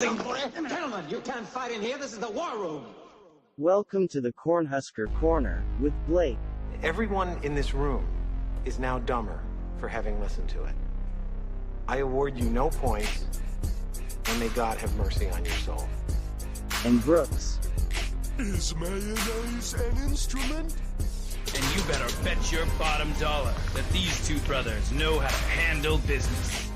Gentlemen, you can't fight in here. This is the war room. Welcome to the Cornhusker Corner with Blake. Everyone in this room is now dumber for having listened to it. I award you no points, and may God have mercy on your soul. And Brooks. Is mayonnaise an instrument? And you better bet your bottom dollar that these two brothers know how to handle business.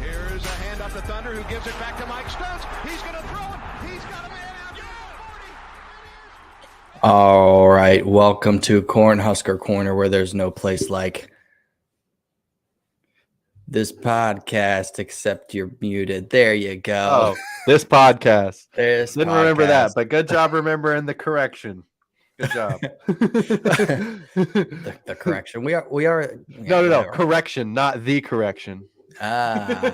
Here's a hand up to Thunder, who gives it back to Mike Stokes. He's going to throw it. He's got a man out. All right, welcome to Cornhusker Corner, where there's no place like this podcast, except you're muted. There you go. Oh, this podcast. This Didn't podcast. remember that, but good job remembering the correction. Good job. the correction. We are. No. Correction, not the correction. Okay.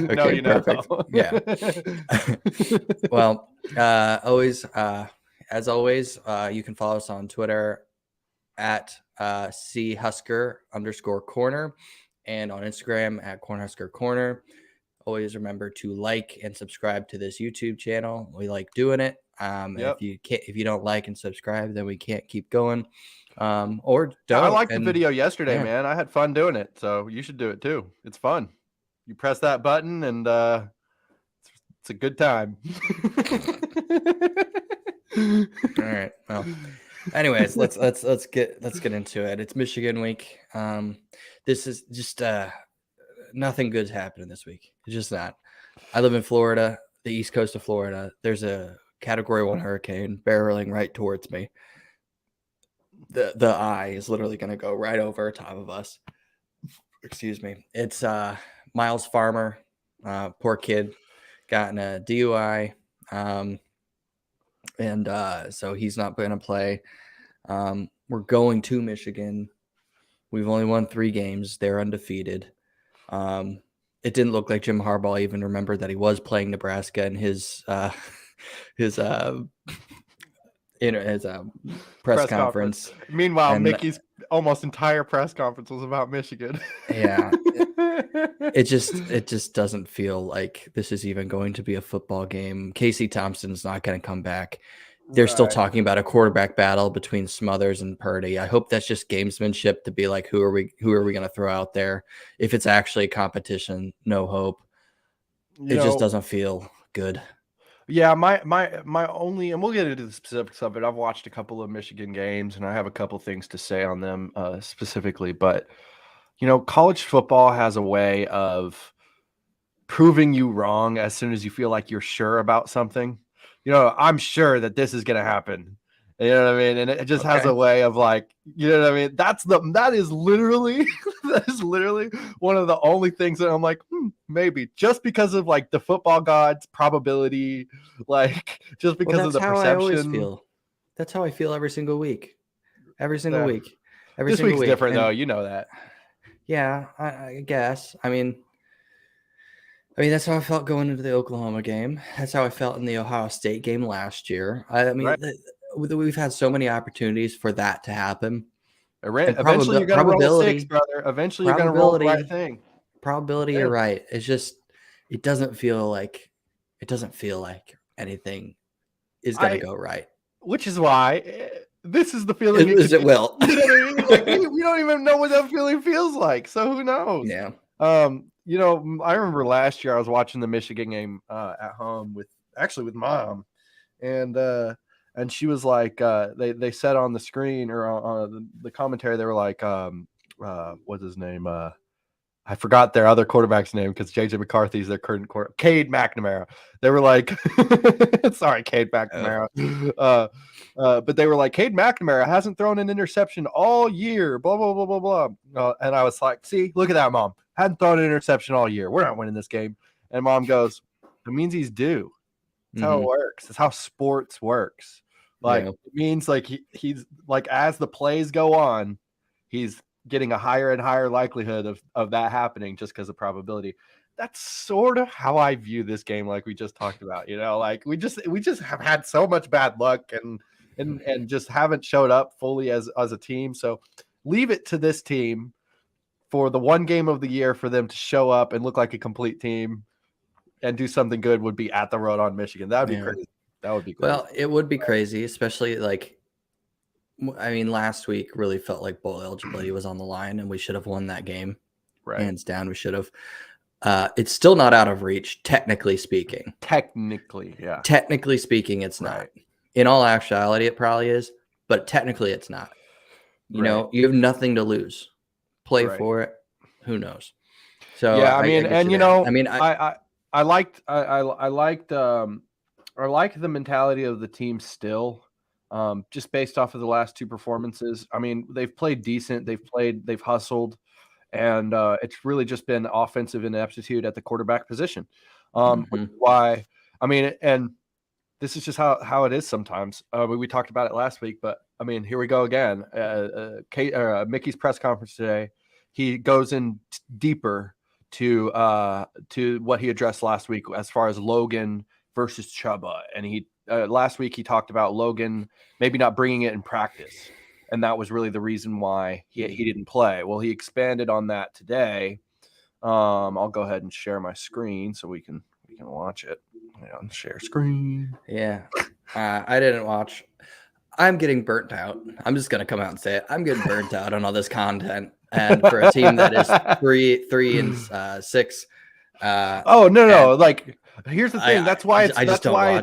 No, you know. Perfect. Yeah. Well, as always, you can follow us on Twitter at @CHusker_corner and on Instagram at Cornhusker Corner. Always remember to like and subscribe to this YouTube channel. We like doing it. Yep. If you don't like and subscribe, then we can't keep going. Or don't. I liked the video yesterday, man. I had fun doing it, so you should do it too. It's fun. You press that button, and it's a good time. All right. Well, anyways, let's get into it. It's Michigan week. This is just nothing good's happening this week. It's just not. I live in Florida, the east coast of Florida. There's a Category 1 hurricane barreling right towards me. The eye is literally going to go right over top of us. Excuse me. It's Miles Farmer, poor kid, got in a DUI, and so he's not going to play. We're going to Michigan. We've only won 3 games. They're undefeated. It didn't look like Jim Harbaugh even remembered that he was playing Nebraska in his press conference. Meanwhile, And, Mickey's almost entire press conference was about Michigan. Yeah. It just doesn't feel like this is even going to be a football game. Casey Thompson's not going to come back. They're still talking about a quarterback battle between Smothers and Purdy. I hope that's just gamesmanship to be like, who are we going to throw out there? If it's actually a competition, no hope. Just doesn't feel good. Yeah, my only, and we'll get into the specifics of it. I've watched a couple of Michigan games, and I have a couple things to say on them specifically. But college football has a way of proving you wrong as soon as you feel like you're sure about something. I'm sure that this is going to happen. You know what I mean? And it just has a way of like, you know what I mean? That is literally one of the only things that I'm like, maybe just because of like the football gods probability, like just because of the perception. I always feel. That's how I feel every single week. Every single week. This week's different though. You know that. Yeah, I guess. I mean, that's how I felt going into the Oklahoma game. That's how I felt in the Ohio State game last year. We've had so many opportunities for that to happen. Eventually, you're going to roll 6, brother. Eventually, you're going to roll the right thing. Probability, you're right. It's just, it doesn't feel like anything is going to go right. Which is why this is the feeling. It will. You know what I mean? Like, we don't even know what that feeling feels like. So who knows? Yeah. I remember last year I was watching the Michigan game at home with mom, and she was like, they said on the screen or on the commentary, they were like, what's his name? I forgot their other quarterback's name because JJ McCarthy's their current quarterback, Cade McNamara. They were like, sorry, Cade McNamara. But they were like, Cade McNamara hasn't thrown an interception all year, blah, blah, blah, blah, blah. And I was like, see, look at that, Mom. Hadn't thrown an interception all year. We're not winning this game. And Mom goes, it means he's due. That's how it works. That's how sports works. Like, it means like he's like, as the plays go on, he's getting a higher and higher likelihood of that happening just because of probability. That's sort of how I view this game, like we just talked about. Like we just have had so much bad luck and just haven't showed up fully as a team. So leave it to this team for the one game of the year for them to show up and look like a complete team and do something good would be at the road on Michigan. That would be crazy. That would be crazy. Well, it would be crazy, especially last week really felt like bowl eligibility was on the line, and we should have won that game. Right. Hands down, we should have. It's still not out of reach, technically speaking. Technically, yeah. Technically speaking, it's not. In all actuality, it probably is, but technically, it's not. You know, you have nothing to lose. Play for it. Who knows? So yeah, I liked the mentality of the team still. Just based off of the last two performances. I mean, they've played decent. They've hustled, and it's really just been offensive ineptitude at the quarterback position. Which is why, I mean, and this is just how it is sometimes. We talked about it last week, but I mean, here we go again. Mickey's press conference today, he goes in deeper to what he addressed last week as far as Logan versus Chuba, and he last week he talked about Logan maybe not bringing it in practice, and that was really the reason why he didn't play. Well, he expanded on that today. I'll go ahead and share my screen so we can watch it. Share screen. Yeah, I didn't watch. I'm getting burnt out. I'm just gonna come out and say it. I'm getting burnt out on all this content, and for a team that is 3-6. No. Like, here's the thing. That's why it's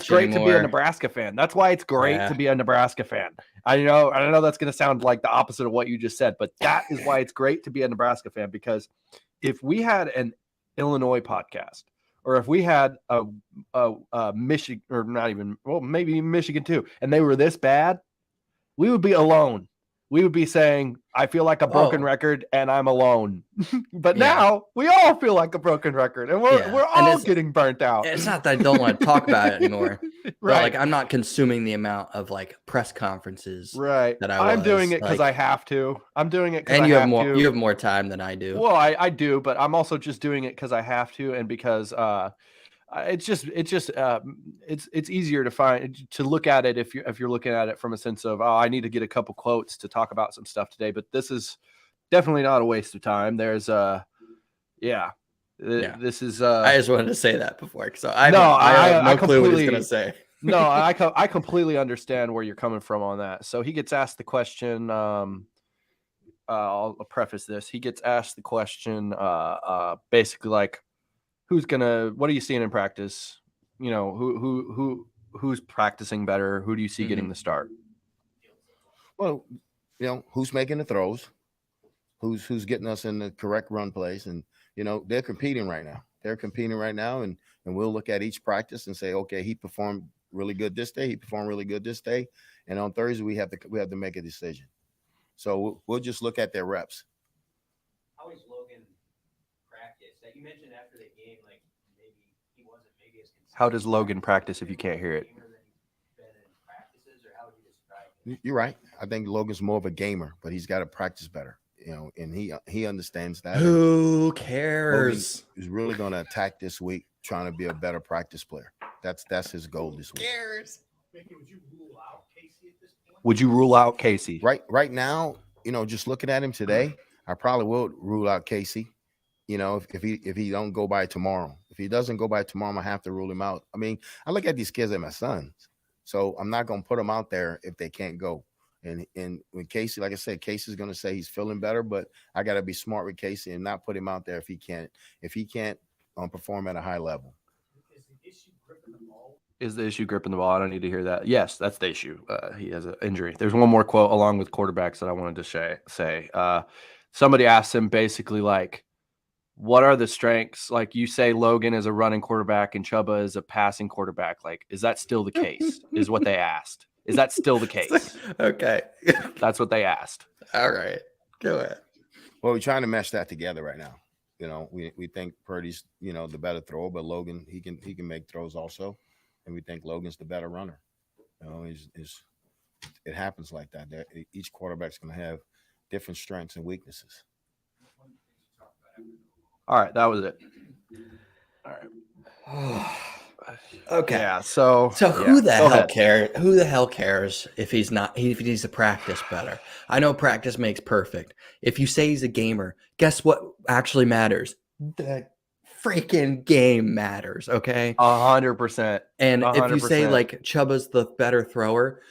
great anymore. To be a Nebraska fan. That's why it's great to be a Nebraska fan. I know that's going to sound like the opposite of what you just said, but that is why it's great to be a Nebraska fan, because if we had an Illinois podcast, or if we had a Michigan, or not even, well, maybe Michigan too, and they were this bad, we would be alone. We would be saying, I feel like a broken record and I'm alone. But now we all feel like a broken record, and we're all getting burnt out. It's not that I don't want to talk about it anymore. Right. Like, I'm not consuming the amount of like press conferences. Right. That I'm doing it because I have to. I'm doing it because you have more time than I do. Well, I do, but I'm also just doing it because I have to, and because it's easier to look at it if you're looking at it from a sense of, I need to get a couple quotes to talk about some stuff today. But this is definitely not a waste of time. There's this is I just wanted to say that before, so I have no clue what he's gonna say. No, I completely understand where you're coming from on that. So he gets asked the question. I'll preface this. He gets asked the question basically like, what are you seeing in practice? You know, who's practicing better? Who do you see getting the start? Well, who's making the throws? Who's getting us in the correct run plays? And, they're competing right now. And we'll look at each practice and say, okay, he performed really good this day. He performed really good this day. And on Thursday, we have to make a decision. So we'll just look at their reps. How is Logan practice? You mentioned after the game, like maybe he wasn't as consistent. How does Logan practice if you can't hear it? You're right. I think Logan's more of a gamer, but he's got to practice better. And he understands that. Who cares? He's really going to attack this week, trying to be a better practice player. That's his goal this week. Who cares? Would you rule out Casey? Right now, just looking at him today, I probably will rule out Casey. If he don't go by tomorrow. If he doesn't go by tomorrow, I'm gonna have to rule him out. I mean, I look at these kids as my sons, so I'm not gonna put them out there if they can't go. And when Casey, like I said, Casey's gonna say he's feeling better, but I gotta be smart with Casey and not put him out there if he can't perform at a high level. Is the issue gripping the ball? I don't need to hear that. Yes, that's the issue. He has an injury. There's one more quote along with quarterbacks that I wanted to say. Somebody asked him basically like, what are the strengths? Like, you say Logan is a running quarterback and Chuba is a passing quarterback. Like, is that still the case? Is what they asked. Is that still the case? Okay. That's what they asked. All right. Go ahead. Well, we're trying to mesh that together right now. We think Purdy's, the better thrower, but Logan, he can make throws also. And we think Logan's the better runner. It happens like that. Each quarterback's going to have different strengths and weaknesses. All right, that was it. All right. Okay. Yeah. So who the go hell ahead. cares? Who the hell cares if he's not? If he needs to practice better? I know practice makes perfect. If you say he's a gamer, guess what actually matters? The freaking game matters. Okay. 100%. And if you say 100%. like Chuba's the better thrower,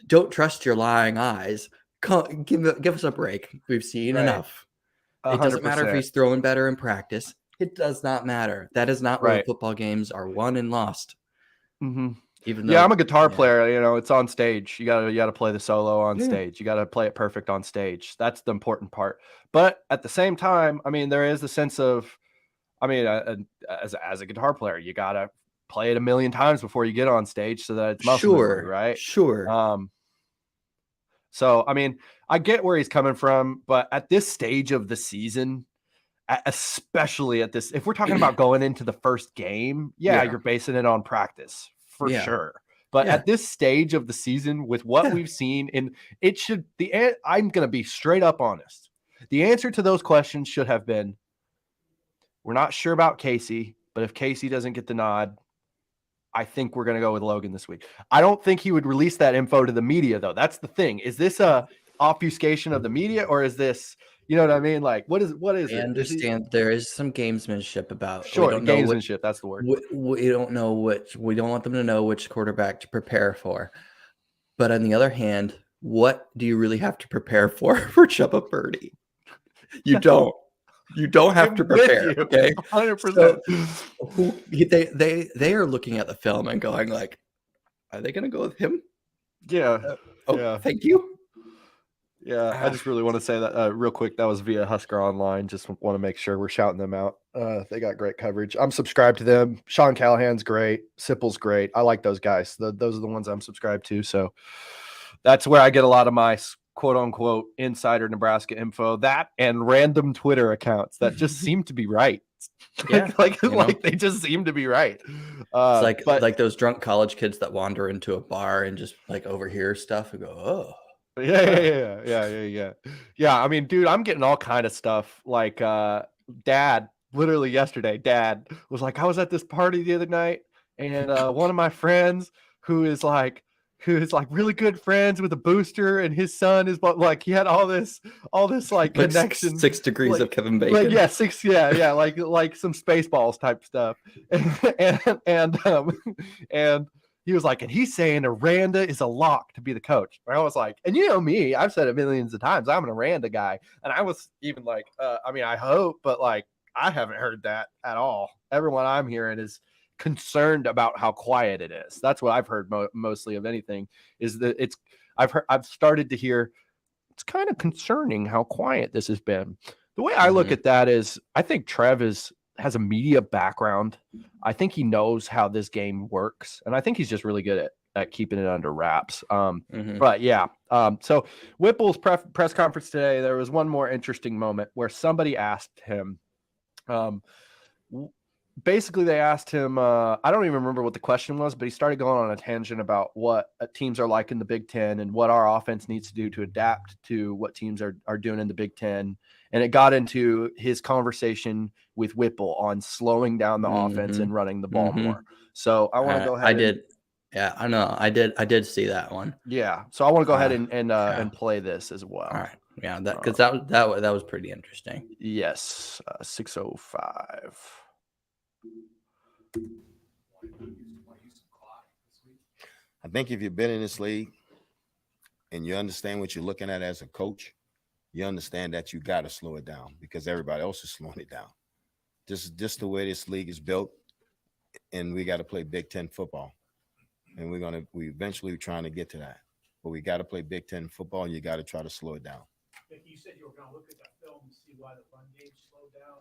don't trust your lying eyes. Give us a break. We've seen Right. enough. It doesn't matter if 100%. he's throwing better in practice. It does not matter. That is not where the Right. football games are won and lost. Mm-hmm. Even though, Yeah, I'm a guitar player. You know, it's on stage. You gotta play the solo on Yeah. stage. You gotta play it perfect on stage. That's the important part. But at the same time, I mean, there is the sense of, I mean, as a guitar player, you gotta play it a million times before you get on stage so that it's muscle memory, right? Sure. So I mean, I get where he's coming from, but at this stage of the season, especially at this, if we're talking about going into the first game, Yeah. you're basing it on practice for Yeah. sure. But Yeah. at this stage of the season, with what we've seen, and it should I'm going to be straight up honest. The answer to those questions should have been, we're not sure about Casey, but if Casey doesn't get the nod, I think we're going to go with Logan this week. I don't think he would release that info to the media, though. That's the thing. Is this a obfuscation of the media, or is this, you know what I mean? Like, what is I it? understand there is some gamesmanship about. Sure, we don't know gamesmanship. That's the word. we don't know which. We don't want them to know which quarterback to prepare for. But on the other hand, what do you really have to prepare for Chuba Purdy? You don't. You don't have to prepare. Okay, 100%. They are looking at the film and going like, "Are they going to go with him?" Yeah. Yeah. Thank you. Yeah, I just really want to say that real quick. That was via Husker Online. Just want to make sure we're shouting them out. They got great coverage. I'm subscribed to them. Sean Callahan's great. Sipple's great. I like those guys. Those are the ones I'm subscribed to. So that's where I get a lot of my quote unquote insider Nebraska info. That and random Twitter accounts that just seem to be right. Yeah, like they just seem to be right. It's like those drunk college kids that wander into a bar and just like overhear stuff and go, "Oh." Yeah. I mean, dude, I'm getting all kind of stuff. Like, Dad, literally yesterday, Dad was like, I was at this party the other night, and one of my friends who is like really good friends with a booster, and his son is like, he had all this like connection. 6 degrees of Kevin Bacon. Like, yeah, 6, like some Spaceballs type stuff, and he was like, and he's saying Aranda is a lock to be the coach. And I was like, and you know me, I've said it millions of times, I'm an Aranda guy. And I was even like, I mean, I hope, but like, I haven't heard that at all. Everyone I'm hearing is concerned about how quiet it is. That's what I've heard mostly of anything, is that I've started to hear it's kind of concerning how quiet this has been. The way I look at that is, I think Trev has a media background. I think he knows how this game works, and I think he's just really good at keeping it under wraps. But yeah, so Whipple's press conference today, there was one more interesting moment where somebody asked him, basically they asked him, I don't even remember what the question was, but he started going on a tangent about what teams are like in the Big Ten and what our offense needs to do to adapt to what teams are doing in the Big Ten. And it got into his conversation with Whipple on slowing down the offense and running the ball more. So I want to go ahead. I did. Yeah, I know. I did see that one. Yeah. So I want to go ahead and play this as well. All right. Yeah, because that was pretty interesting. Yes. 6:05. I think if you've been in this league and you understand what you're looking at as a coach, you understand that you got to slow it down because everybody else is slowing it down. Just the way this league is built, and we got to play Big Ten football, and we eventually trying to get to that. But we got to play Big Ten football, and you got to try to slow it down. You said you were going to look at that film and see why the run game slowed down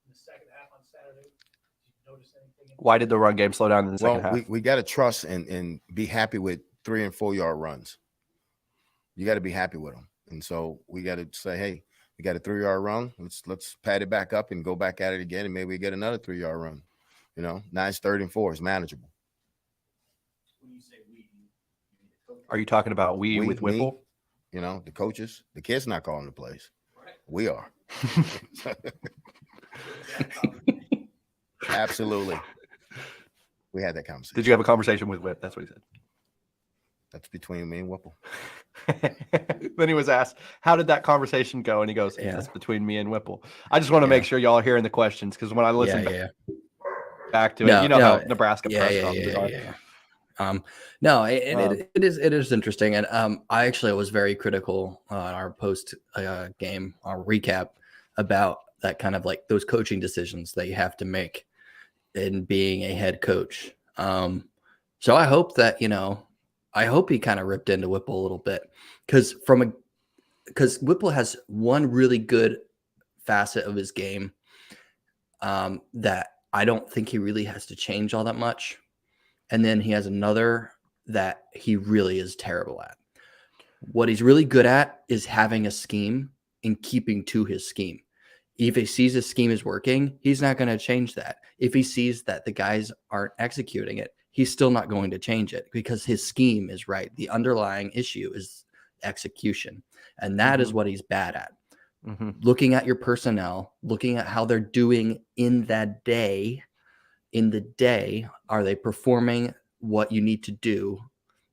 in the second half on Saturday. Did you notice anything? Why did the run game slow down in the second half? We got to trust and be happy with 3 and 4 yard runs. You got to be happy with them. And so we got to say, hey, we got a 3-yard run. Let's pad it back up and go back at it again, and maybe we get another 3-yard run. You know, now it's 3rd and 4. It's manageable. When you say we, are you talking about we with Whipple? Me, you know, the coaches. The kids not calling the plays. Right. We are. Absolutely. We had that conversation. Did you have a conversation with Whip? That's what he said. That's between me and Whipple. Then he was asked, how did that conversation go? And he goes, that's between me and Whipple. I just want to make sure y'all are hearing the questions, because when I listen back to it, how Nebraska press conferences are. No, it is interesting, and I actually was very critical on our post game, our recap, about that kind of like those coaching decisions that you have to make in being a head coach. So I hope that I hope he kind of ripped into Whipple a little bit, because Whipple has one really good facet of his game that I don't think he really has to change all that much. And then he has another that he really is terrible at. What he's really good at is having a scheme and keeping to his scheme. If he sees his scheme is working, he's not going to change that. If he sees that the guys aren't executing it, he's still not going to change it, because his scheme is right. The underlying issue is execution. And that is what he's bad at. Looking at your personnel, looking at how they're doing in that day. In the day, are they performing what you need to do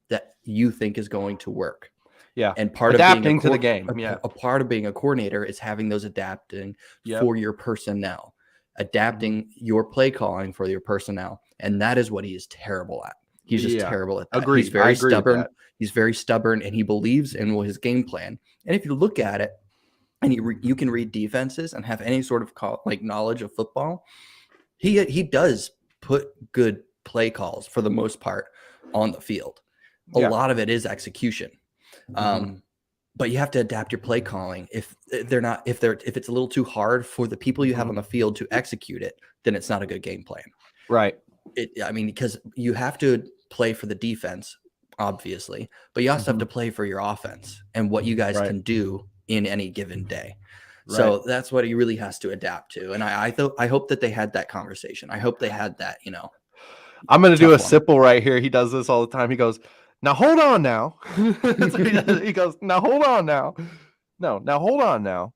that you think is going to work? Yeah. And part adapting of being to the game. A part of being a coordinator is having those adapting for your personnel, adapting your play calling for your personnel. And that is what he is terrible at. He's just terrible at that. Agreed. He's very stubborn. He's very stubborn, and he believes in his game plan. And if you look at it, and you can read defenses and have any sort of knowledge of football, he does put good play calls for the most part on the field. A lot of it is execution. But you have to adapt your play calling. If it's a little too hard for the people you have on the field to execute it, then it's not a good game plan. Right. Because you have to play for the defense, obviously, but you also have to play for your offense and what you guys can do in any given day. So that's what he really has to adapt to. And I hope that they had that conversation. I hope they had that, I'm going to do a Sipple right here. He does this all the time. He goes, now hold on now. He goes, now hold on now. No, now hold on now.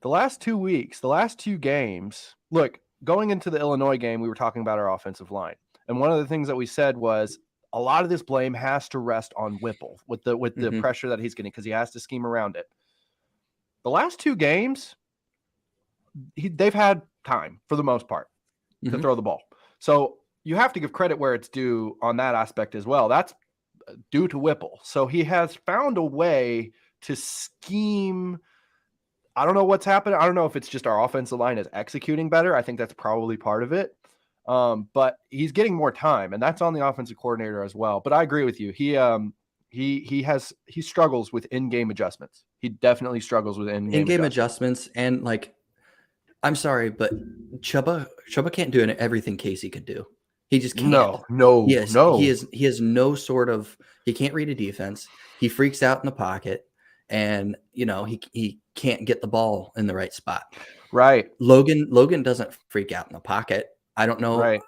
The last 2 weeks, the last 2 games, look, going into the Illinois game, we were talking about our offensive line. And one of the things that we said was a lot of this blame has to rest on Whipple with the pressure that he's getting, because he has to scheme around it. The last 2 games, they've had time for the most part to throw the ball. So you have to give credit where it's due on that aspect as well. That's due to Whipple. So he has found a way to scheme. I don't know what's happening. I don't know if it's just our offensive line is executing better. I think that's probably part of it. But he's getting more time, and that's on the offensive coordinator as well. But I agree with you. He struggles with in-game adjustments. He definitely struggles with in-game adjustments. And I'm sorry, but Chuba can't do everything Casey could do. He just can't. No. He has no sort of. He can't read a defense. He freaks out in the pocket, and he can't get the ball in the right spot. Right. Logan doesn't freak out in the pocket. I don't know. Right.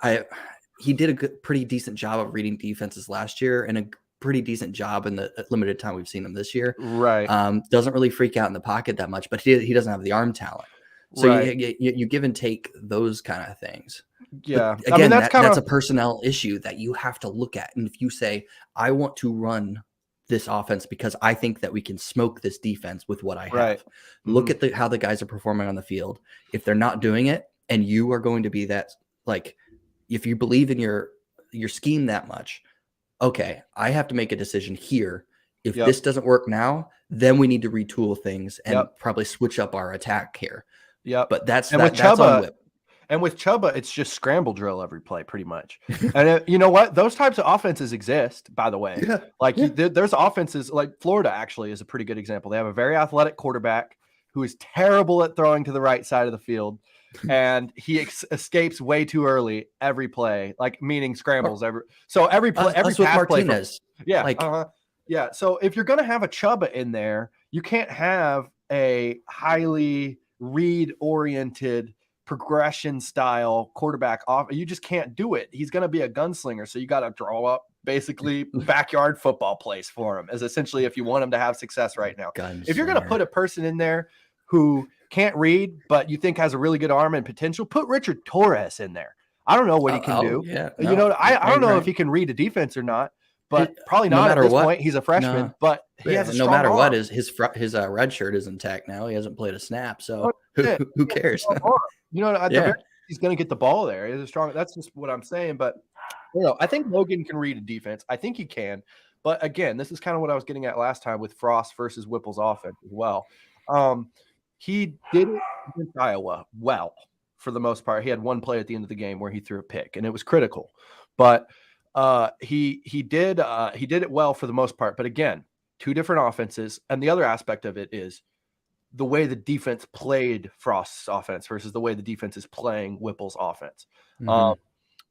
He did a pretty decent job of reading defenses last year, and a pretty decent job in the limited time we've seen him this year. Right. Doesn't really freak out in the pocket that much, but he doesn't have the arm talent. So you give and take those kind of things. Yeah. But again, that's a personnel issue that you have to look at. And if you say, I want to run this offense because I think that we can smoke this defense with what I have. Look at how the guys are performing on the field. If they're not doing it, and you are going to be that, if you believe in your scheme that much, okay, I have to make a decision here. If this doesn't work now, then we need to retool things and probably switch up our attack here. But that's on Whip. And with Chuba, it's just scramble drill every play, pretty much. And you know what? Those types of offenses exist, by the way. There's offenses like Florida actually is a pretty good example. They have a very athletic quarterback who is terrible at throwing to the right side of the field, and he escapes way too early every play, meaning scrambles every play, every pass Martinez. Play. So if you're going to have a Chuba in there, you can't have a highly read-oriented progression style quarterback off. You just can't do it. He's going to be a gunslinger. So you got to draw up basically backyard football plays for him, as essentially if you want him to have success right now. If you're going to put a person in there who can't read, but you think has a really good arm and potential, put Richard Torres in there. I don't know what he can do. Yeah, You know, I don't know right. if he can read a defense or not, but It- probably no not at matter this what, point. He's a freshman, no. but he Yeah, has a no strong matter what, arm. his red shirt is intact now. He hasn't played a snap, so Yeah, who cares? You know, at the Yeah. very he's going to get the ball there. He's a strong. That's just what I'm saying. But you know, I think Logan can read a defense. I think he can. But again, this is kind of what I was getting at last time with Frost versus Whipple's offense as well. He did it against Iowa well for the most part. He had one play at the end of the game where he threw a pick, and it was critical. But he did it well for the most part. But again, two different offenses, and the other aspect of it is the way the defense played Frost's offense versus the way the defense is playing Whipple's offense. Mhm.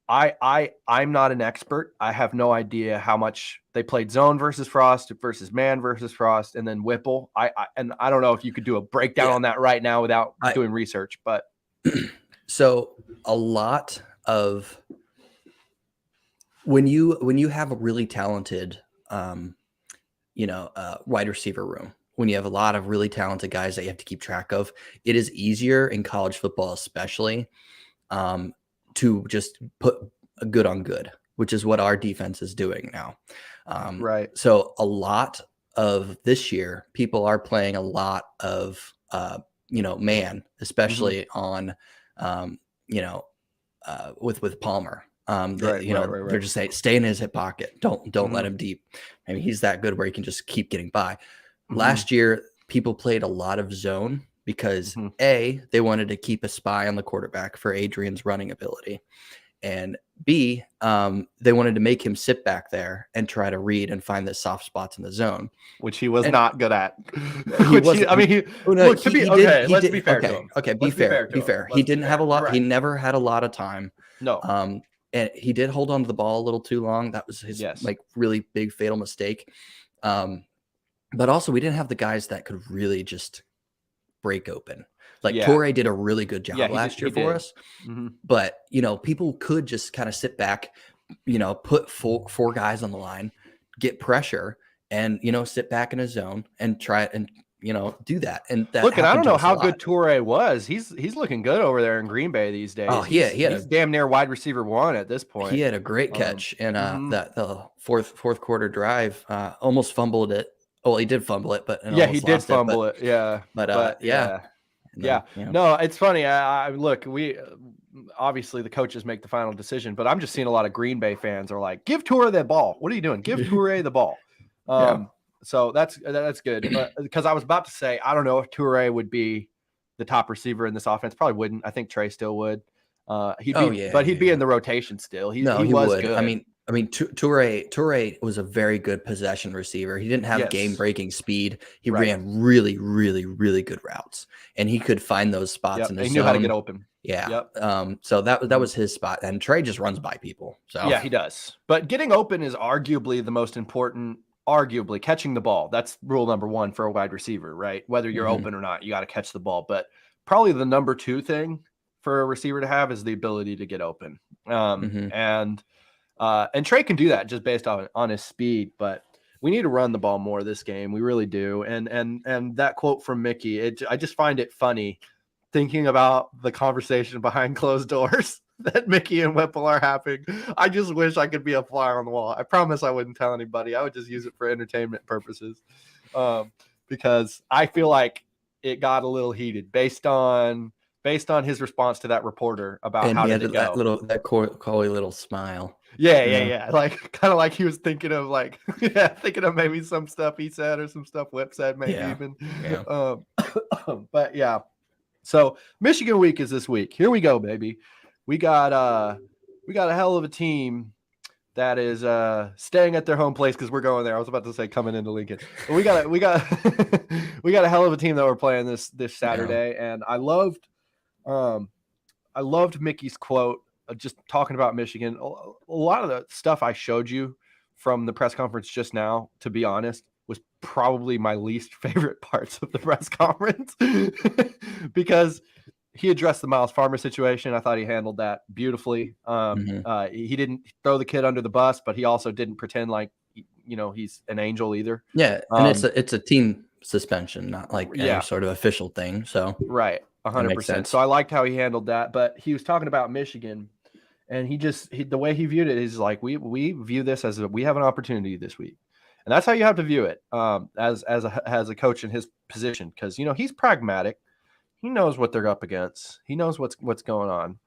I'm not an expert. I have no idea how much they played zone versus Frost versus man versus Frost, and then Whipple. I don't know if you could do a breakdown on that right now without doing research, but so a lot of when you have a really talented wide receiver room, when you have a lot of really talented guys that you have to keep track of, it is easier in college football, especially to just put a good on good, which is what our defense is doing now. Right. So a lot of this year, people are playing a lot of, man, especially on, with Palmer. They're just saying, stay in his hip pocket. Don't let him deep. I mean, he's that good where he can just keep getting by. Last year, people played a lot of zone because A, they wanted to keep a spy on the quarterback for Adrian's running ability. And B, they wanted to make him sit back there and try to read and find the soft spots in the zone, which he was not good at. Let's be fair to him. Okay, be fair. He didn't have a lot. Right. He never had a lot of time. No. And he did hold on to the ball a little too long. That was his really big fatal mistake. But also we didn't have the guys that could really just break open. Torrey did a really good job last year for us. But, people could just kind of sit back, put four guys on the line, get pressure and, sit back in a zone and try it and, do that. And that look, and I don't know how good Torrey was. He's looking good over there in Green Bay these days. Oh, he's damn near wide receiver 1 at this point. He had a great catch in the fourth quarter drive, almost fumbled it. Well, he did fumble it, but he did fumble it. Yeah. But yeah. No, it's funny. I look, we obviously the coaches make the final decision, but I'm just seeing a lot of Green Bay fans are like, give Toure the ball. What are you doing? Give Toure the ball. So that's good. Because I was about to say, I don't know if Toure would be the top receiver in this offense. Probably wouldn't. I think Trey still would. He'd be in the rotation still. He was would. good. I mean, Toure was a very good possession receiver. He didn't have game-breaking speed. He ran really, really, really good routes, and he could find those spots in the zone. He knew how to get open. Yeah. So that was his spot, and Trey just runs by people. So yeah, he does. But getting open is arguably the most important. Arguably, catching the ball. That's rule number 1 for a wide receiver, right? Whether you're open or not, you got to catch the ball. But probably the number 2 thing for a receiver to have is the ability to get open. And Trey can do that just based on his speed, but we need to run the ball more this game. We really do. And that quote from Mickey, I just find it funny thinking about the conversation behind closed doors that Mickey and Whipple are having. I just wish I could be a fly on the wall. I promise I wouldn't tell anybody. I would just use it for entertainment purposes. Because I feel like it got a little heated based on his response to that reporter about how did it go. That coy little smile. Yeah. Like kind of like he was thinking of maybe some stuff he said or some stuff Whip said maybe even. Yeah. But yeah. So Michigan week is this week. Here we go, baby. We got a hell of a team that is staying at their home place because we're going there. I was about to say coming into Lincoln. But we got a hell of a team that we're playing this Saturday, and I loved Mickey's quote just talking about Michigan. A lot of the stuff I showed you from the press conference just now, to be honest, was probably my least favorite parts of the press conference because he addressed the Miles Farmer situation. I thought he handled that beautifully. He didn't throw the kid under the bus, but he also didn't pretend like, he's an angel either. Yeah. And it's a team suspension, not like any sort of official thing. So right. 100%. So I liked how he handled that, but he was talking about Michigan And the way he viewed it is like, we view this as we have an opportunity this week. And that's how you have to view it as a coach in his position. Because, he's pragmatic. He knows what they're up against. He knows what's going on.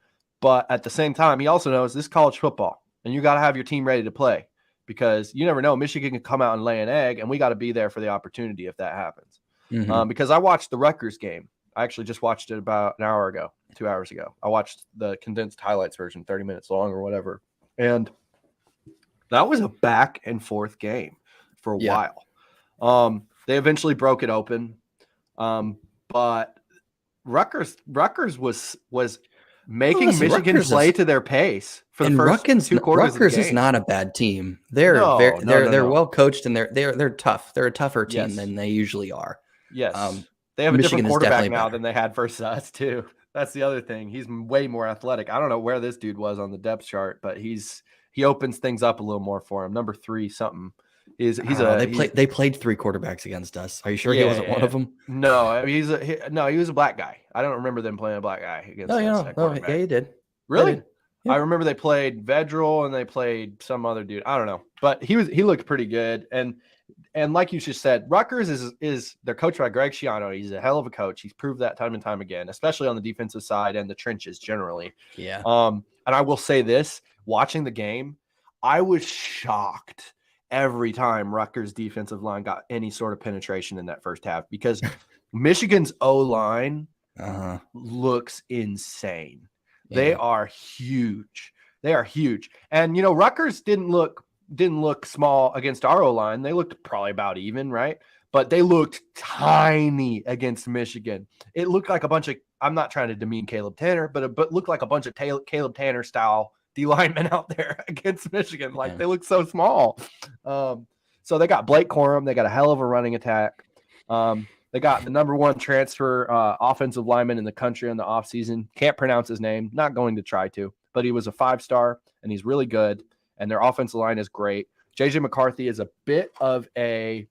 But at the same time, he also knows this is college football. And you got to have your team ready to play. Because you never know. Michigan can come out and lay an egg. And we got to be there for the opportunity if that happens. Mm-hmm. Because I watched the Rutgers game. I actually just watched it about an hour ago, 2 hours ago. I watched the condensed highlights version, 30 minutes long or whatever. And that was a back and forth game for a while. They eventually broke it open. But Rutgers was making Michigan play to their pace for the first 2 quarters Rutgers of the game. is not a bad team. They're well coached and they're tough. They're a tougher team than they usually are. Yes. They have a different quarterback now than they had versus us too. That's the other thing. He's way more athletic. I don't know where this dude was on the depth chart, but he opens things up a little more for him. Number 3 something. They played 3 quarterbacks against us. Are you sure he wasn't one of them? No, I mean, he was a black guy. I don't remember them playing a black guy against us. Yeah, he did. Really? They did. Yeah. I remember they played Vedral and they played some other dude. I don't know, but he looked pretty good. And like you just said, Rutgers is they're coached by Greg Schiano. He's a hell of a coach. He's proved that time and time again, especially on the defensive side and the trenches generally. Yeah. And I will say this: watching the game, I was shocked every time Rutgers' defensive line got any sort of penetration in that first half because Michigan's O-line looks insane. Yeah. They are huge. And Rutgers didn't look small against our O-line. They looked probably about even, right? But they looked tiny against Michigan. It looked like a bunch of, I'm not trying to demean Caleb Tanner, but looked like a bunch of Caleb Tanner style D linemen out there against Michigan. Like they look so small. So they got Blake Corum. They got a hell of a running attack. They got the number 1 transfer offensive lineman in the country in the offseason. Can't pronounce his name. Not going to try to, but he was a 5-star and he's really good. And their offensive line is great. JJ McCarthy is a bit of a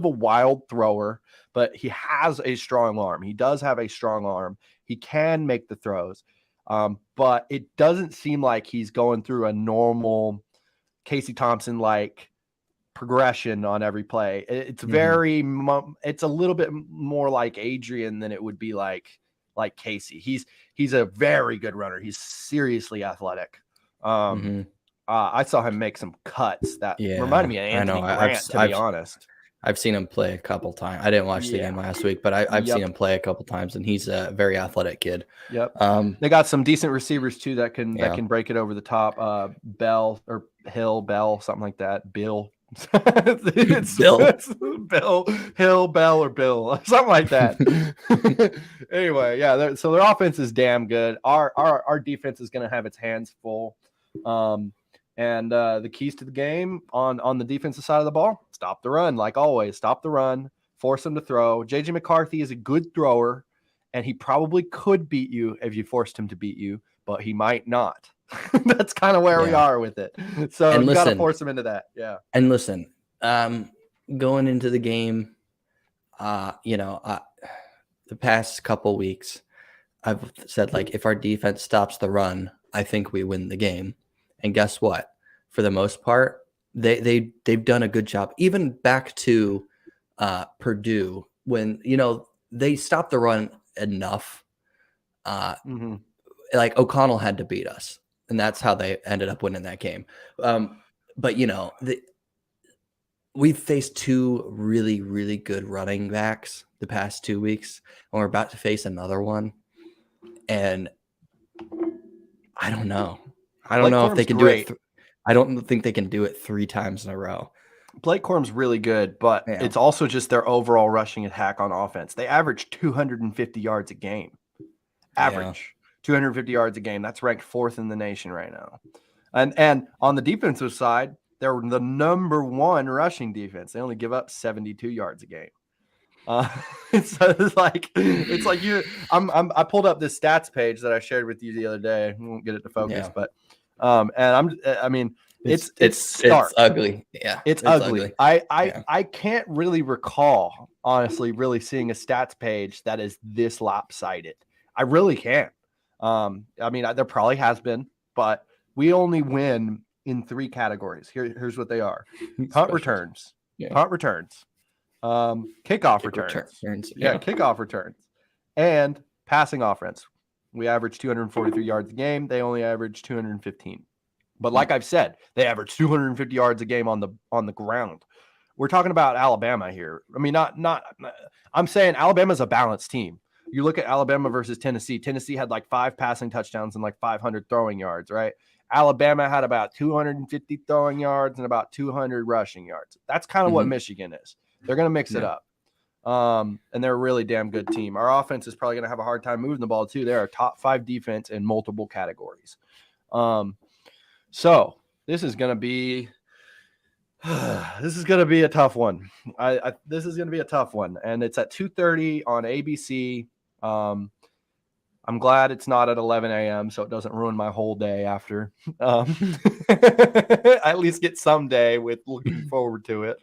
wild thrower, but he has a strong arm. He does have a strong arm. He can make the throws. But it doesn't seem like he's going through a normal Casey Thompson like progression on every play. It's very it's a little bit more like Adrian than it would be like Casey. He's a very good runner. He's seriously athletic. I saw him make some cuts that reminded me of Anthony Grant, to be honest. I've seen him play a couple times. I didn't watch the game last week, but I've seen him play a couple times, and he's a very athletic kid. Yep. They got some decent receivers too that can break it over the top. Bell or Hill, Bell, something like that. Bill. It's Bill Hill, Bell, or Bill, something like that. Anyway, so their offense is damn good. Our defense is going to have its hands full. And the keys to the game on the defensive side of the ball: stop the run, like always. Stop the run, force them to throw. JJ McCarthy is a good thrower, and he probably could beat you if you forced him to beat you, but he might not. That's kind of where we are with it. So you got to force him into that. Yeah. And listen, going into the game, the past couple weeks, I've said, like, if our defense stops the run, I think we win the game. And guess what? For the most part, they've done a good job. Even back to Purdue, when they stopped the run enough, like O'Connell had to beat us, and that's how they ended up winning that game. But we've faced 2 really, really good running backs the past 2 weeks, and we're about to face another one. And I don't know. I don't know if they can do it. I don't think they can do it 3 times in a row. Blake Corum's really good, but it's also just their overall rushing attack on offense. They average 250 yards a game. 250 yards a game. That's ranked 4th in the nation right now. And on the defensive side, they're the number 1 rushing defense. They only give up 72 yards a game. It's like I pulled up this stats page that I shared with you the other day. I won't get it to focus, but it's stark. It's ugly. Yeah. It's ugly. I can't really recall, honestly, really seeing a stats page that is this lopsided. I really can't. I mean, there probably has been, but we only win in 3 categories. Here's what they are: punt returns, punt returns, kickoff returns, kickoff returns, and passing offense. We average 243 yards a game. They only average 215. But like I've said, they average 250 yards a game on the ground. We're talking about Alabama here. I mean, not. I'm saying Alabama's a balanced team. You look at Alabama versus Tennessee. Tennessee had like 5 passing touchdowns and like 500 throwing yards, right? Alabama had about 250 throwing yards and about 200 rushing yards. That's kind of what Michigan is. They're going to mix it up. And they're a really damn good team. Our offense is probably going to have a hard time moving the ball too. They're a top 5 defense in multiple categories. So this is going to be a tough one. This is going to be a tough one, and it's at 2:30 on ABC. I'm glad it's not at 11 a.m. so it doesn't ruin my whole day after. I at least get some day with looking forward to it.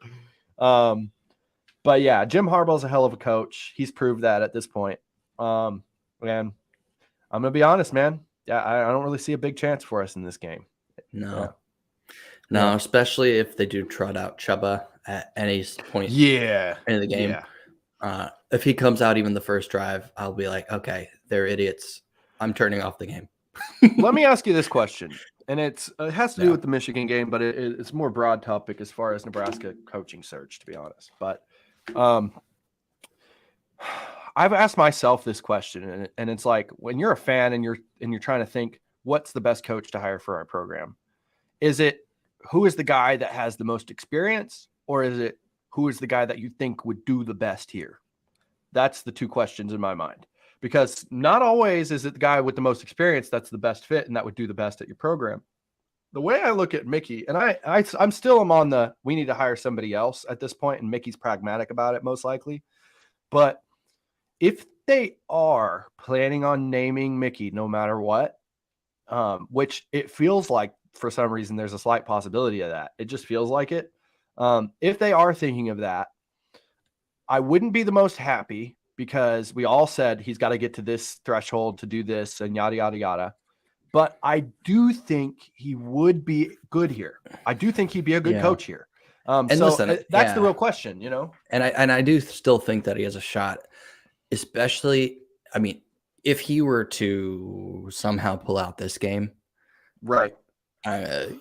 But yeah, Jim Harbaugh's a hell of a coach. He's proved that at this point. And I'm going to be honest, man. Yeah, I don't really see a big chance for us in this game. No, especially if they do trot out Chuba at any point in the game. Yeah. If he comes out even the first drive, I'll be like, okay, they're idiots. I'm turning off the game. Let me ask you this question, and it has to do with the Michigan game, but it's more broad topic as far as Nebraska coaching search, to be honest. But I've asked myself this question, and it's like, when you're a fan and you're trying to think, what's the best coach to hire for our program? Is it who is the guy that has the most experience, or is it who is the guy that you think would do the best here? That's the 2 questions in my mind, because not always is it the guy with the most experience that's the best fit and that would do the best at your program. The way I look at Mickey, and I'm still on the we need to hire somebody else at this point, and Mickey's pragmatic about it most likely. But if they are planning on naming Mickey no matter what, which it feels like for some reason there's a slight possibility of that. It just feels like it. If they are thinking of that, I wouldn't be the most happy, because we all said he's got to get to this threshold to do this and yada, yada, yada. But I do think he would be good here. I do think he'd be a good coach here. And so listen, that's the real question, you know? And I do still think that he has a shot, especially, I mean, if he were to somehow pull out this game, right?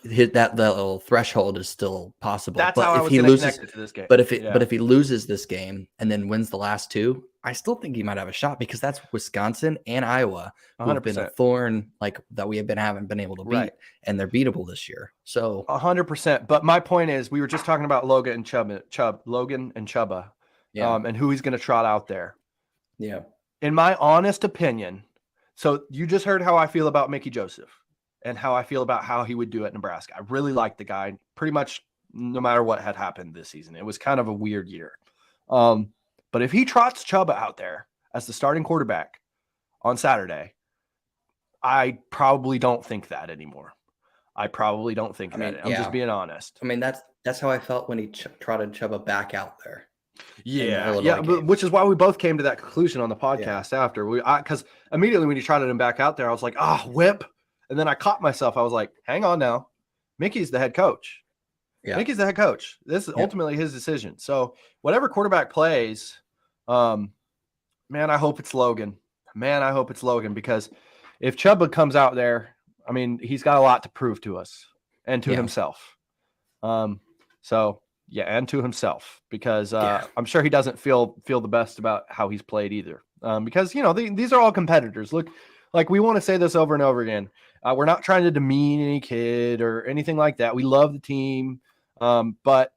Hit that little threshold is still possible. That's but how if I was he loses to this game. But if he loses this game and then wins the last 2, I still think he might have a shot, because that's Wisconsin and Iowa who have been a thorn like that we haven't been able to beat, and they're beatable this year. So 100%. But my point is, we were just talking about Logan and Chuba, and who he's going to trot out there. Yeah. In my honest opinion, so you just heard how I feel about Mickey Joseph and how I feel about how he would do at Nebraska. I really like the guy pretty much no matter what had happened this season. It was kind of a weird year. But if he trots Chuba out there as the starting quarterback on Saturday, I probably don't think that anymore. I'm just being honest. I mean, that's how I felt when he trotted Chuba back out there. Yeah, which is why we both came to that conclusion on the podcast after because immediately when he trotted him back out there, I was like, whip. And then I caught myself. I was like, hang on now. Mickey's the head coach. Yeah. Mickey's the head coach. This is ultimately his decision. So whatever quarterback plays, man, I hope it's Logan. Because if Chuba comes out there, I mean, he's got a lot to prove to us and to himself. And to himself, because I'm sure he doesn't feel the best about how he's played either. Because, these are all competitors. Look, like, we want to say this over and over again. We're not trying to demean any kid or anything like that. We love the team. But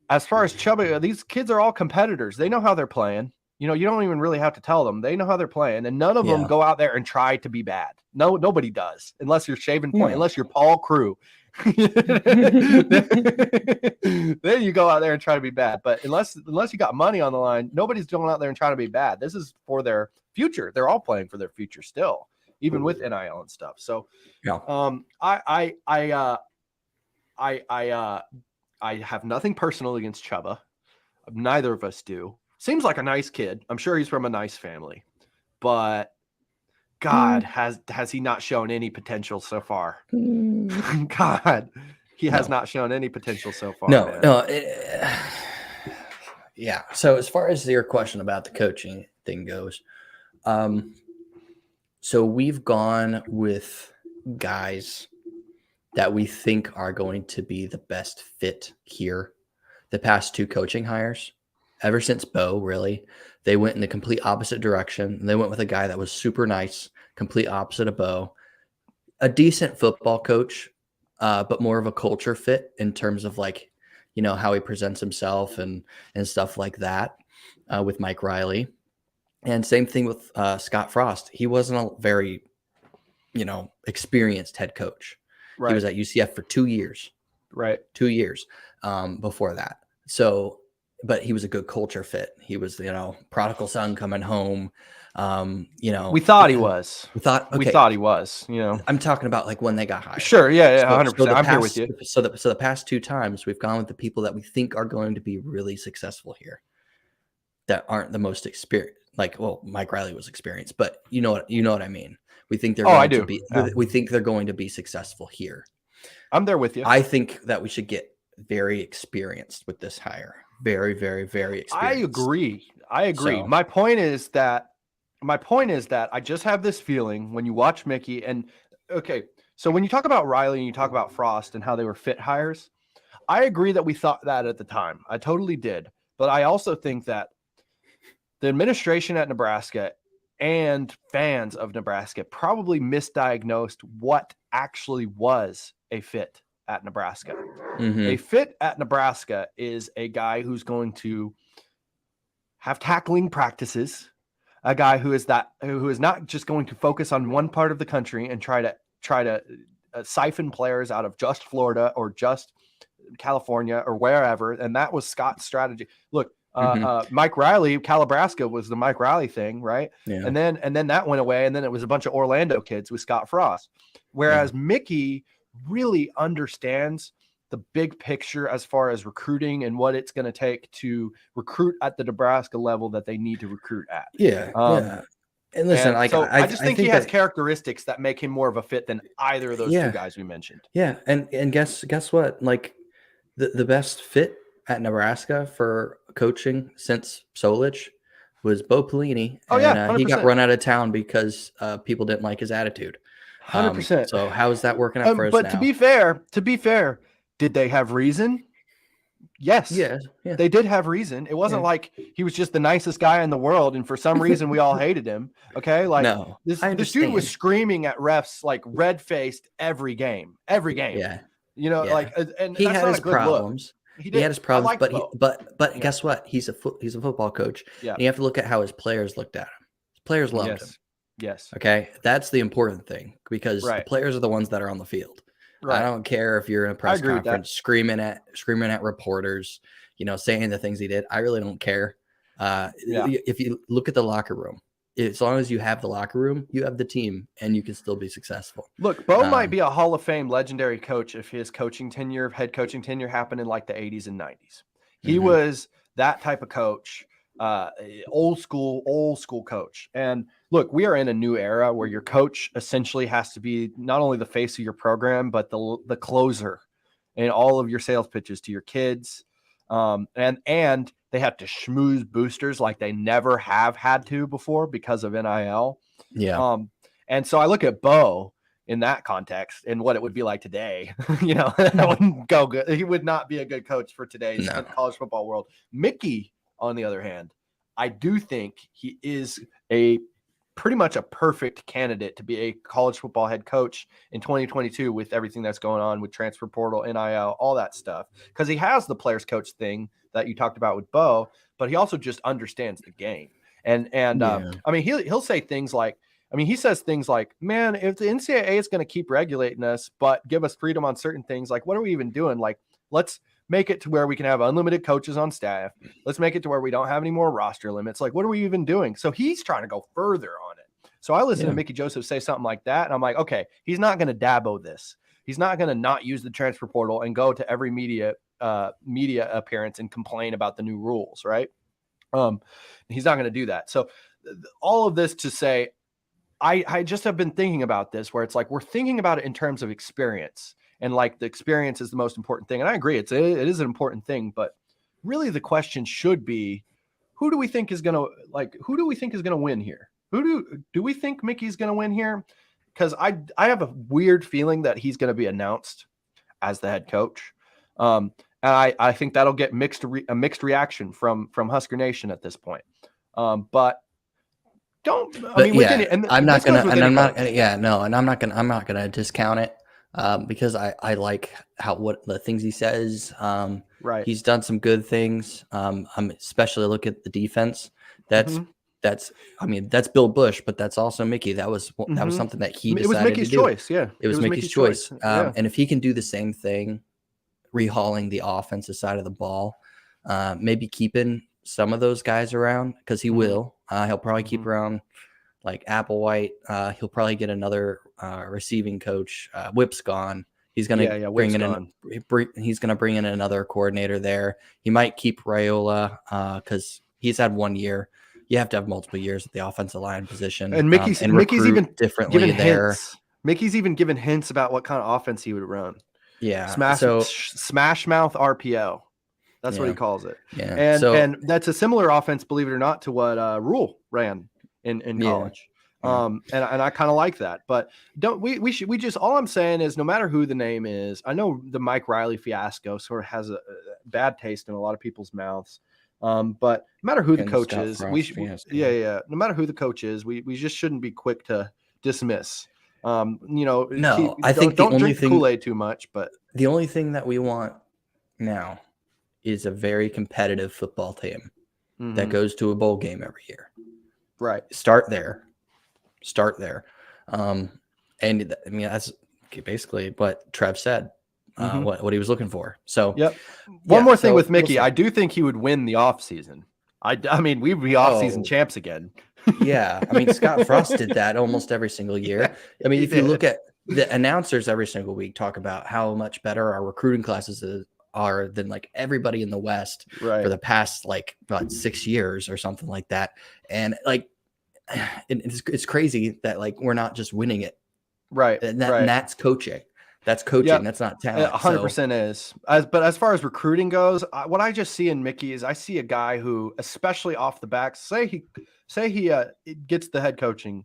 as far as Chuba, these kids are all competitors. They know how they're playing. You don't even really have to tell them. They know how they're playing, and none of them go out there and try to be bad. No, nobody does, unless you're Shaving Point, unless you're Paul Crew. Then you go out there and try to be bad. But unless you got money on the line, nobody's going out there and trying to be bad. This is for their future. They're all playing for their future still, even with NIL and stuff. So, I have nothing personal against Chuba. Neither of us do. Seems like a nice kid. I'm sure he's from a nice family, but God, has he not shown any potential so far? God, he has not shown any potential so far. No. Yeah. So as far as your question about the coaching thing goes, so we've gone with guys that we think are going to be the best fit here. The past 2 coaching hires, ever since Bo, really, they went in the complete opposite direction. They went with a guy that was super nice, complete opposite of Bo, a decent football coach, but more of a culture fit in terms of like, how he presents himself and stuff like that, with Mike Riley. And same thing with Scott Frost. He wasn't a very, experienced head coach. Right. He was at UCF for 2 years. Right. 2 years before that. So, but he was a good culture fit. He was, prodigal son coming home. We thought he was. We thought he was. I'm talking about like when they got hired. Sure. Yeah. 100%. I'm here with you. So the past 2 times we've gone with the people that we think are going to be really successful here, that aren't the most experienced. Like, well, Mike Riley was experienced, but you know what I mean. We think they're going to be. Yeah. We think they're going to be successful here. I'm there with you. I think that we should get very experienced with this hire. Very, very, very experienced. I agree. So, my point is that I just have this feeling when you watch Mickey and so when you talk about Riley and you talk about Frost and how they were fit hires, I agree that we thought that at the time. I totally did. But I also think that the administration at Nebraska and fans of Nebraska probably misdiagnosed what actually was a fit at Nebraska. Mm-hmm. A fit at Nebraska is a guy who's going to have tackling practices, a guy who is not just going to focus on one part of the country and try to siphon players out of just Florida or just California or wherever. And that was Scott's strategy. Look, Mike Riley, Calabrasca was the Mike Riley thing, right? Yeah. And then that went away, and then it was a bunch of Orlando kids with Scott Frost. Whereas Mickey really understands the big picture as far as recruiting and what it's going to take to recruit at the Nebraska level that they need to recruit at. Yeah. And listen, I just think he has characteristics that make him more of a fit than either of those 2 guys we mentioned. Yeah. And guess what? Like the best fit at Nebraska for coaching since Solich was Bo Pelini. And he got run out of town because people didn't like his attitude. 100%. So how is that working out for us now? But to be fair, did they have reason? Yes. Yeah. They did have reason. It wasn't like he was just the nicest guy in the world and for some reason we all hated him. Okay? Like no, this dude was screaming at refs like red-faced every game. Yeah. And he had his problems. He had his problems, but guess what? He's a football coach. Yeah. And you have to look at how his players looked at him. His players loved him. Yes. Okay. That's the important thing because the players are the ones that are on the field. Right. I don't care if you're in a press conference screaming at reporters, saying the things he did. I really don't care. If you look at the locker room, as long as you have the locker room, you have the team and you can still be successful. Look, Bo might be a Hall of Fame legendary coach if his head coaching tenure happened in like the 80s and 90s. He was that type of coach. Old school coach. And look, we are in a new era where your coach essentially has to be not only the face of your program, but the closer in all of your sales pitches to your kids. And they have to schmooze boosters like they never have had to before because of NIL. Yeah. And so I look at Bo in that context and what it would be like today. That wouldn't go good. He would not be a good coach for today's college football world. Mickey, on the other hand, I do think he is pretty much a perfect candidate to be a college football head coach in 2022 with everything that's going on with transfer portal, NIL, all that stuff. Because he has the players coach thing that you talked about with Bo, but he also just understands the game. He'll say things like, he says things like, man, if the NCAA is going to keep regulating us, but give us freedom on certain things, like, what are we even doing? Like, let's make it to where we can have unlimited coaches on staff. Let's make it to where we don't have any more roster limits. Like, what are we even doing? So he's trying to go further on it. So I listen to Mickey Joseph say something like that, and I'm like, okay, he's not going to Dabo this. He's not going to not use the transfer portal and go to every media appearance and complain about the new rules, right? He's not going to do that. So all of this to say, I just have been thinking about this, where it's like we're thinking about it in terms of experience, and like the experience is the most important thing. And I agree, it is an important thing, but really the question should be, who do we think is gonna win here? Who do we think Mickey's gonna win here? Because I have a weird feeling that he's gonna be announced as the head coach. And I think that'll get a mixed reaction from Husker Nation at this point. But I'm not gonna discount it because I like what the things he says. Right. He's done some good things. Especially look at the defense. That's Bill Bush, but that's also Mickey. That was something that he decided. It was Mickey's to do. choice. Yeah. It was Mickey's choice. And if he can do the same thing, rehauling the offensive side of the ball, maybe keeping some of those guys around, because he will. He'll probably keep around like Applewhite. He'll probably get another receiving coach. Whip's gone. He's gonna he's gonna bring in another coordinator there. He might keep Raiola because he's had 1 year. You have to have multiple years at the offensive line position. And Mickey's even differently given there. Hints. Mickey's even given hints about what kind of offense he would run. Yeah. Smash mouth RPO. That's what he calls it. Yeah. And that's a similar offense, believe it or not, to what Rule ran in college. And I kind of like that. But all I'm saying is, no matter who the name is, I know the Mike Riley fiasco sort of has a bad taste in a lot of people's mouths. But no matter who the coach is, no matter who the coach is, we just shouldn't be quick to dismiss. I think the only thing, Kool-Aid too much, but the only thing that we want now is a very competitive football team that goes to a bowl game every year. Right. Start there. And that's basically what Trev said, what he was looking for. So, One more thing with Mickey, I do think he would win the offseason. I mean, we'd be offseason champs again. Yeah. I mean, Scott Frost did that almost every single year. I mean, if you look at the announcers every single week, talk about how much better our recruiting classes are than like everybody in the West for the past like about 6 years or something like that. And like, it's crazy that like we're not just winning it. Right. And that's coaching. That's coaching. Yep. That's not talent. 100% is. But as far as recruiting goes, what I just see in Mickey is I see a guy who, especially off the back, say he gets the head coaching,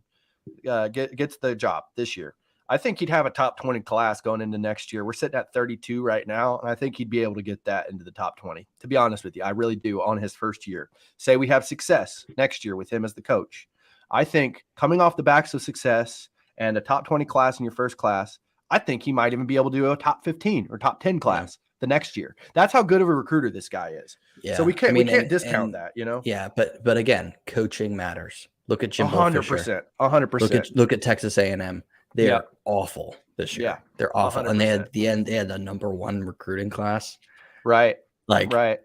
gets the job this year. I think he'd have a top 20 class going into next year. We're sitting at 32 right now, and I think he'd be able to get that into the top 20. To be honest with you, I really do on his first year. Say we have success next year with him as the coach. I think coming off the backs of success and a top 20 class in your first class, I think he might even be able to do a top 15 or top 10 class the next year. That's how good of a recruiter this guy is. Yeah. So we can't discount that, you know? Yeah. But again, coaching matters. Look at Jimbo 100%. 100%. Look at Texas A&M. They're awful this year. Yeah. They're awful. 100%. And they had the number one recruiting class. Right. Yeah.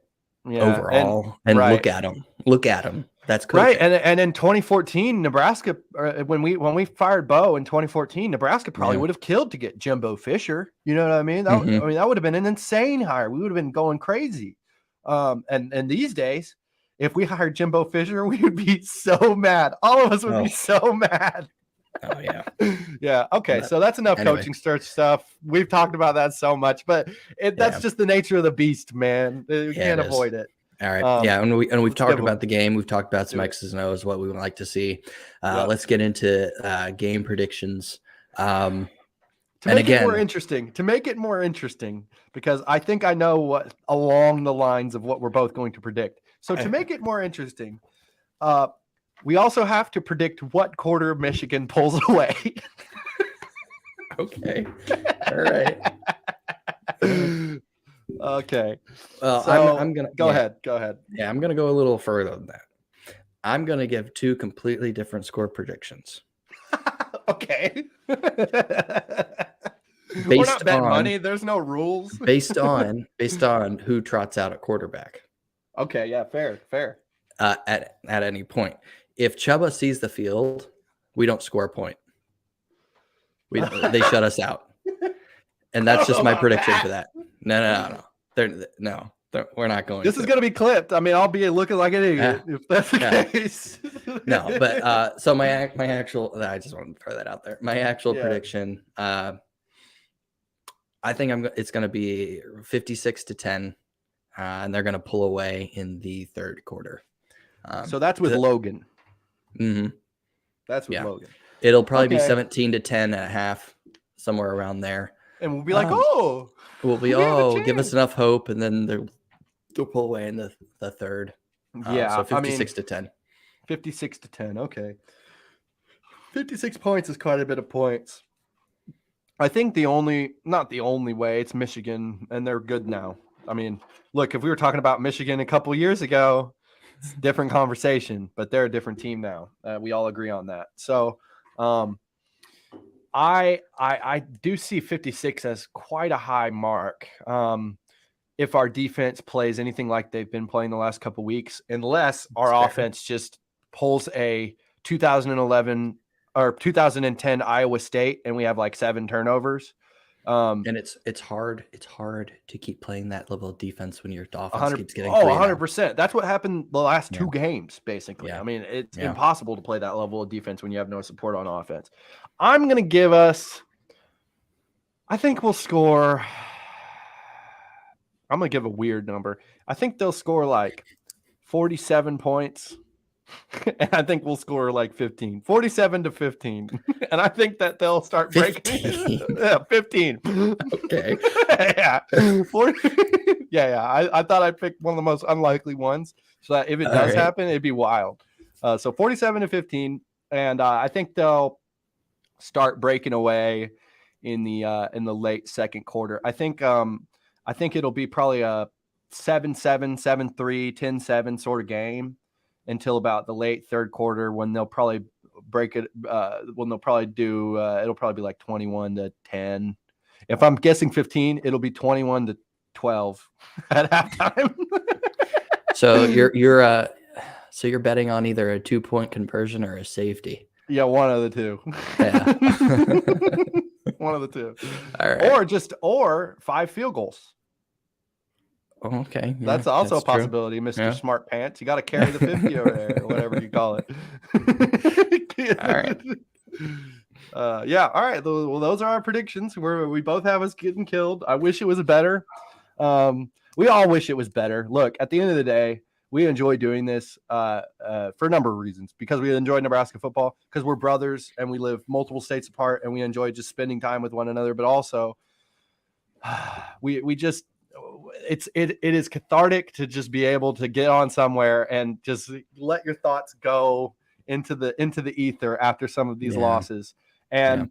Overall. And look at them. That's coaching. Right. And in 2014, Nebraska, when we fired Bo in 2014, Nebraska probably would have killed to get Jimbo Fisher. You know what I mean? That would have been an insane hire. We would have been going crazy. And these days, if we hired Jimbo Fisher, we would be so mad. All of us would be so mad. Oh yeah. Yeah. Okay. So that's enough coaching search stuff. We've talked about that so much, but that's just the nature of the beast, man. You can't avoid it. All right. And we've talked about the game. We've talked about some X's and O's, what we would like to see. Let's get into game predictions. To make it more interesting, because I think I know what along the lines of what we're both going to predict. So to make it more interesting, we also have to predict what quarter Michigan pulls away. Okay. All right. Okay. Well, so I'm gonna go ahead. Yeah, I'm gonna go a little further than that. I'm gonna give two completely different score predictions. Okay. We're not betting money. There's no rules. based on who trots out at quarterback. Okay. Yeah. Fair. At any point, if Chuba sees the field, we don't score a point. They shut us out. And that's just my prediction for that. No. We're not going. This is going to be clipped. I mean, I'll be looking like an idiot if that's the case. No, but so my actual, I just want to throw that out there. My actual Yeah. prediction, I think it's going to be 56-10, and they're going to pull away in the third quarter. So that's with Logan. Mm-hmm. That's with Logan. It'll probably be 17-10 at half, somewhere around there. And we'll be like, we'll be give us enough hope, and then they'll pull away in the third. Yeah, so 56-10. 56-10. Okay. 56 points is quite a bit of points. I think not the only way, it's Michigan, and they're good now. I mean, look, if we were talking about Michigan a couple years ago, it's a different conversation, but they're a different team now. We all agree on that. So I do see 56 as quite a high mark. If our defense plays anything like they've been playing the last couple weeks, unless our offense just pulls a 2011 or 2010 Iowa State and we have like 7 turnovers. And it's hard to keep playing that level of defense when your offense keeps getting 100%. That's what happened the last 2 games, basically. Yeah. I mean, it's impossible to play that level of defense when you have no support on offense. I'm going to give us, I think we'll score, I'm going to give a weird number. I think they'll score like 47 points. And I think we'll score like 15, 47-15. And I think that they'll start breaking. 15. Okay. Yeah. 40. Yeah. I thought I'd pick one of the most unlikely ones. So that if it does happen, it'd be wild. So 47-15. And I think they'll start breaking away in the late second quarter. I think it'll be probably a 7-7, 7-3, 10-7 sort of game until about the late third quarter when they'll probably break it. When they'll probably do, it'll probably be like 21-10. If I'm guessing 15, it'll be 21-12 at halftime. So you're betting on either a 2-point conversion or a safety. Yeah, one of the two. Yeah. One of the two. All right. Or 5 field goals. Oh, okay. Yeah, that's also a possibility, true. Mr. Smart Pants. You got to carry the 50 over there, or whatever you call it. All right. Yeah. All right. Well, those are our predictions. We both have us getting killed. I wish it was better. We all wish it was better. Look, at the end of the day, we enjoy doing this for a number of reasons. Because we enjoy Nebraska football, because we're brothers and we live multiple states apart, and we enjoy just spending time with one another. But also, we just. It is cathartic to just be able to get on somewhere and just let your thoughts go into the ether after some of these losses. And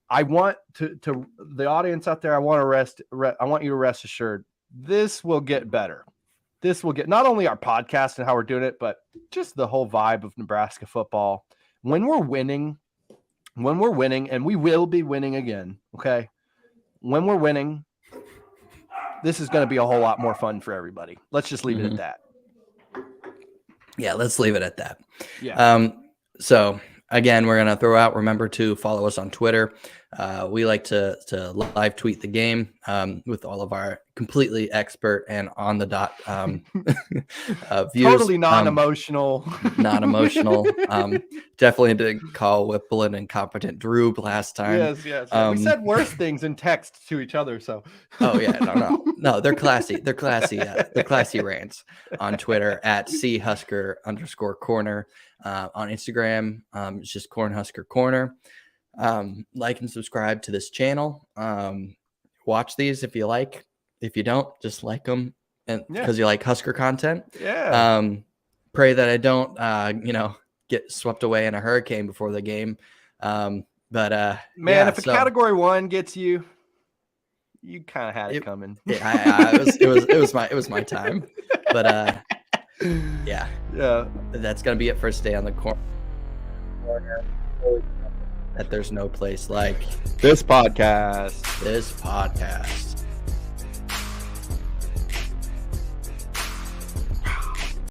I want to the audience out there, I want you to rest assured this will get better. This will get not only our podcast and how we're doing it, but just the whole vibe of Nebraska football. When we're winning, and we will be winning again. Okay. When we're winning, this is going to be a whole lot more fun for everybody. Let's just leave it at that. Yeah, let's leave it at that. Yeah. So again, we're going to remember to follow us on Twitter. We like to live tweet the game with all of our completely expert and on the dot views. Totally non-emotional. Non-emotional. Definitely didn't call Whipple an incompetent Droop last time. Yes. We said worse things in text to each other. So. Oh yeah, no, they're classy. They're classy. They're classy rants on Twitter at @CHusker_corner. On Instagram, it's just Cornhusker Corner. Like and subscribe to this channel. Watch these if you like. If you don't, just like them, and because you like Husker content. Yeah. Pray that I don't, get swept away in a hurricane before the game. Man, if a category 1 gets you, you kind of had it coming. It was my time. But yeah, that's gonna be it for Stay on the Corner. That there's no place like this podcast.